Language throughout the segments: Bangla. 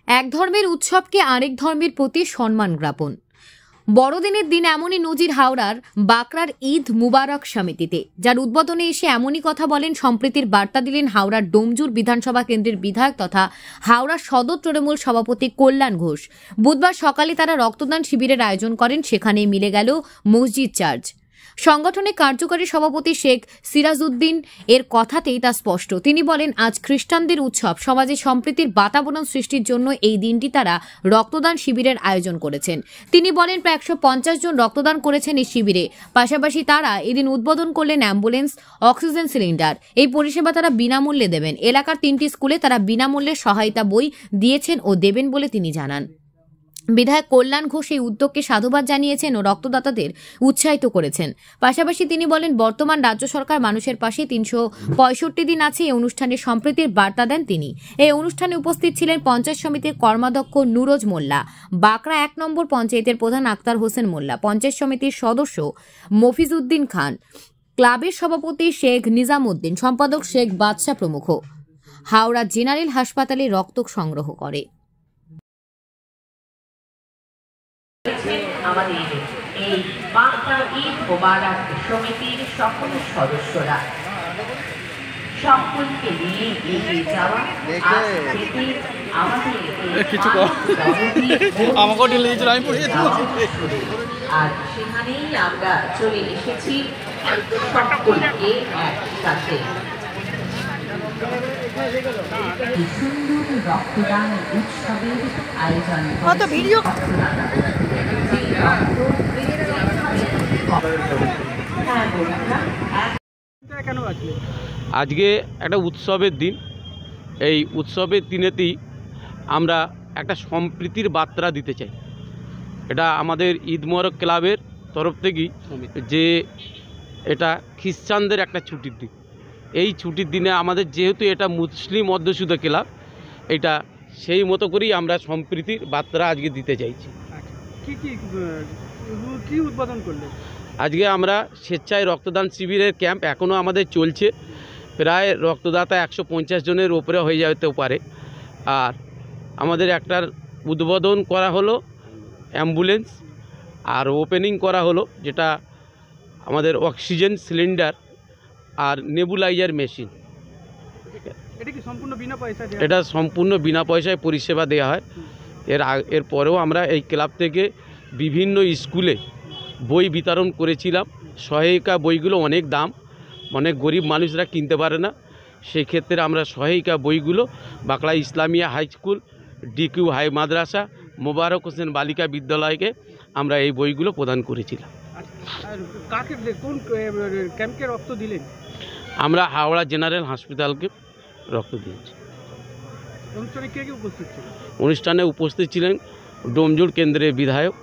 এক ধর্মের উৎসবকে আরেক ধর্মের প্রতি সম্মান জ্ঞাপন। বড়দিনের দিন এমনই নজির হাওড়ার বাঁকড়ার ঈদ মুবারক সমিতিতে, যার উদ্বোধনে এসে এমনই কথা বলেন, সম্প্রীতির বার্তা দিলেন হাওড়ার ডোমজুর বিধানসভা কেন্দ্রের বিধায়ক তথা হাওড়া সদর তৃণমূল সভাপতি কল্যাণ ঘোষ। বুধবার সকালে তারা রক্তদান শিবিরের আয়োজন করেন, সেখানেই মিলে গেল মসজিদ চার্চ। সংগঠনের কার্যকরী সভাপতি শেখ সিরাজউদ্দিন এর কথাতেই তা স্পষ্ট। তিনি বলেন, আজ খ্রিস্টানদের উৎসব, সমাজে সম্প্রীতির বাতাবরণ সৃষ্টির জন্য এই দিনটি তারা রক্তদান শিবিরের আয়োজন করেছেন। তিনি বলেন, প্রায় 150 জন রক্তদান করেছেন এই শিবিরে। পাশাপাশি তারা এদিন উদ্বোধন করলেন অ্যাম্বুলেন্স, অক্সিজেন সিলিন্ডার। এই পরিষেবা তারা বিনামূল্যে দেবেন। এলাকার 3টি স্কুলে তারা বিনামূল্যে সহায়তা বই দিয়েছেন ও দেবেন বলে তিনি জানান। বিধায়ক কল্যাণ ঘোষ এই উদ্যোগকে সাধুবাদ জানিয়েছেন ও রক্তদাতাদের উৎসাহিত করেছেন। পাশাপাশি তিনি বলেন, বর্তমান রাজ্য সরকার মানুষের পাশে 365 দিন আছে। এই অনুষ্ঠানে সম্প্রীতির বার্তা দেন তিনি। এই অনুষ্ঠানে উপস্থিত ছিলেন পঞ্চায়েত সমিতির কর্মাধ্যক্ষ নুরোজ মোল্লা, বাঁকড়া 1 নম্বর পঞ্চায়েতের প্রধান আক্তার হোসেন মোল্লা, পঞ্চায়েত সমিতির সদস্য মফিজউদ্দিন খান, ক্লাবের সভাপতি শেখ নিজামউদ্দিন, সম্পাদক শেখ বাদশা প্রমুখ। হাওড়া জেনারেল হাসপাতালে রক্ত সংগ্রহ করে। আমাদের এই বাঁকড়া ঈদ মুবারক সমিতির সকল সদস্যরা সকলকে নিয়ে এগিয়ে যাওয়া আর সেখানেই আমরা চলে এসেছি সকলকে একসাথে। সুন্দর রক্তদান উৎসবের আয়োজন আজকে একটা উৎসবের দিন। এই উৎসবের দিনেতেই আমরা একটা সম্প্রীতির বার্তা দিতে চাই। এটা আমাদের ঈদ মুবারক ক্লাবের তরফ থেকেই, যে এটা খ্রিস্টানদের একটা ছুটির দিন। এই ছুটির দিনে আমাদের যেহেতু এটা মুসলিম অধ্যুষিত ক্লাব, এটা সেই মতো করেই আমরা সম্প্রীতির বার্তা আজকে দিতে চাইছি। কি উদ্বোধন করলেন? আজকে আমরা স্বেচ্ছায় রক্তদান শিবিরের ক্যাম্প এখনও আমাদের চলছে। প্রায় রক্তদাতা 150 জনের উপরে হয়ে যেতে পারে। আর আমাদের একটার উদ্বোধন করা হলো অ্যাম্বুলেন্স, আর ওপেনিং করা হলো যেটা আমাদের অক্সিজেন সিলিন্ডার আর নেবুলাইজার মেশিন। এটা কি সম্পূর্ণ বিনা পয়সায়? এটা সম্পূর্ণ বিনা পয়সায় পরিষেবা দেওয়া হয়। এর পরেও আমরা এই ক্লাব থেকে বিভিন্ন স্কুলে বই বিতরণ করেছিলাম। সহায়িকা বইগুলো অনেক দাম, অনেক গরিব মানুষরা কিনতে পারে না। সেই ক্ষেত্রে আমরা সহায়িকা বইগুলো Bankra Islamia high school, DQ high Madrasa, Mobarak Hossain Balika বিদ্যালয়কে আমরা এই বইগুলো প্রদান করেছিলাম। কোন ক্যাম্পকে রক্ত দিলেন? আমরা হাওড়া জেনারেল হাসপাতালকে রক্ত দিয়েছি। অনুষ্ঠানে কে কে উপস্থিত ছিলেন? অনুষ্ঠানে উপস্থিত ছিলেন ডোমজুর কেন্দ্রের বিধায়ক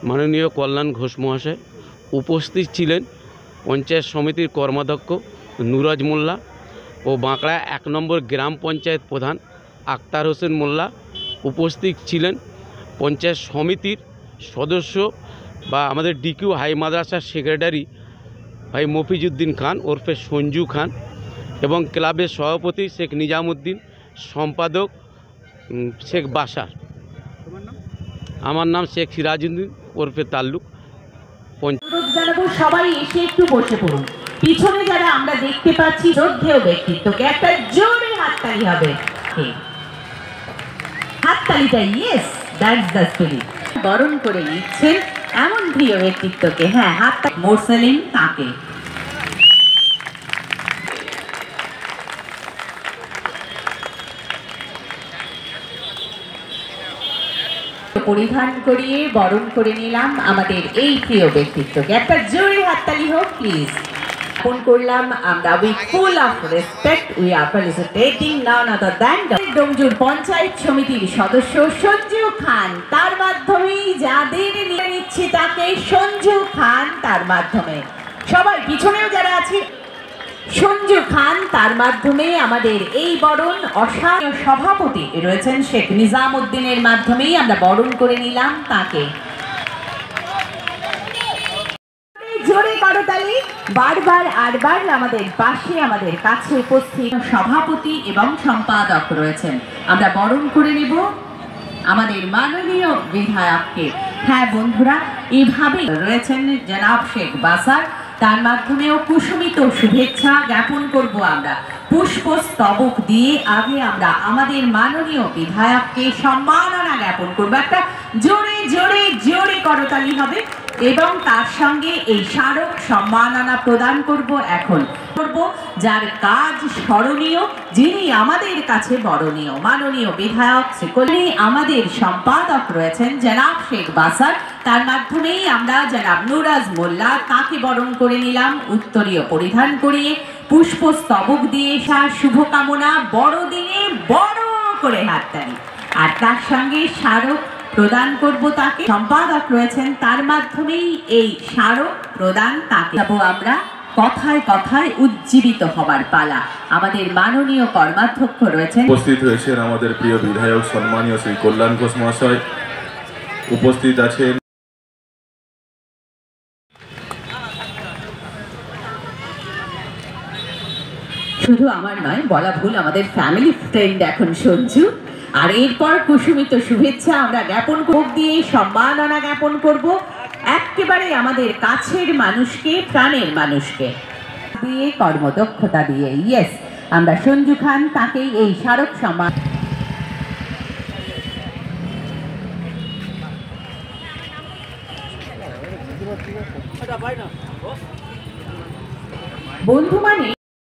মাননীয় কল্যাণ ঘোষ মহাশয়। উপস্থিত ছিলেন পঞ্চায়েত সমিতির কর্মাধ্যক্ষ নুরোজ মোল্লা ও বাঁকড়া 1 নম্বর গ্রাম পঞ্চায়েত প্রধান আক্তার হোসেন মোল্লা। উপস্থিত ছিলেন পঞ্চায়েত সমিতির সদস্য বা আমাদের ডিকিউ হাই মাদ্রাসার সেক্রেটারি ভাই মফিজউদ্দিন খান ওরফে সঞ্জু খান, এবং ক্লাবের সভাপতি শেখ নিজামউদ্দিন, সম্পাদক শেখ বাসার। আমার নাম শেখ সিরাজউদ্দিন ওরফে তাল্লুক। সবাই এসে একটু বসে পড়ুন। পিছনে যারা আমরা দেখতে পাচ্ছি শ্রদ্ধেয় ব্যক্তিত্বকে একটা জোরে হাততালি হবে। হাততালিটা, ইয়েস, দ্যাটস দ্য স্পিরিট। বরণ করে নিচ্ছেন এমন প্রিয় ব্যক্তিত্বকে। হ্যাঁ, হাততালি মোরসালিন তাকে। পরিধান করিয়ে বরণ করে নিলাম আমাদের এই প্রিয় ব্যক্তিত্বকে। একটা জোরে হাততালি হোক প্লিজ। ফোন করলাম আমরা with full of respect we are felicitating none other than Domjur Panchayat সমিতির সদস্য সঞ্জু খান। তার মাধ্যমেই যাদের নিয়ে নিচ্ছি তাকে সঞ্জু খান, তার মাধ্যমে সবাই পিছনেও যারা আছে সঞ্জু খান, তার মাধ্যমে আমাদের এই বরণ অসাধারণ সভাপতি রয়েছেন শেখ নিজামউদ্দিনের মাধ্যমেই আমরা বরণ করে নিলাম তাকে। জোরে করতালি। বারবার আমাদের পাশে আমাদের কাছে উপস্থিত সভাপতি এবং সম্পাদক রয়েছেন। আমরা বরণ করে নেব আমাদের মাননীয় বিধায়ককে। হ্যাঁ বন্ধুরা, এভাবে রয়েছেন জনাব শেখ বাসার, তার মাধ্যমেও কুসুমিত শুভেচ্ছা জ্ঞাপন করব আমরা। পুষ্পস্তবক দিয়ে আগে আমরা আমাদের মাননীয় বিধায়ককে সম্মাননা জ্ঞাপন করব। একটা জোরে জোরে জোরে করতালি হবে এবং তার সঙ্গে এই স্মারক সম্মাননা প্রদান করব। এখন করব যার কাজ স্মরণীয়, যিনি আমাদের কাছে বরণীয়, মাননীয় বিধায়ক শ্রী আমাদের সম্পাদক রয়েছেন জনাব শেখ বাসার, তার মাধ্যমেই আমরা জনাব নুরাজ মোল্লা তাকে বরণ করে নিলাম উত্তরীয় পরিধান করিয়ে, পুষ্পস্তবক দিয়ে শুভকামনা, বড়দিনে বড় করে হাততালি, আর তার সঙ্গে স্মারক প্রদান করব তাকে। সম্পাদক রয়েছেন, তার মাধ্যমেই এই স্মারক প্রদান তাকে যাব আমরা। কথায় কথায় উজ্জীবিত হবার পালা। আমাদের মাননীয় কর্মাধ্যক্ষ রয়েছেন, উপস্থিত হয়েছেন আমাদের প্রিয় বিধায়ক সম্মানীয় শ্রী কল্যাণ ঘোষ মহাশয়, উপস্থিত আছেন শুধু আমার নয়, বলা ভুল, আমাদের ফ্যামিলি ফ্রেন্ড এখন সঞ্জু। আর এরপর কুসুমিত শুভেচ্ছা আমরা জ্ঞাপন দিয়ে সম্মাননা জ্ঞাপন করব একেবারে আমাদের কাছের মানুষকে, প্রাণের মানুষকে দিয়ে, কর্মদক্ষতা দিয়ে। ইয়েস, আমরা সঞ্জু খান তাকেই এই স্মারক সম্মান। বন্ধু মানে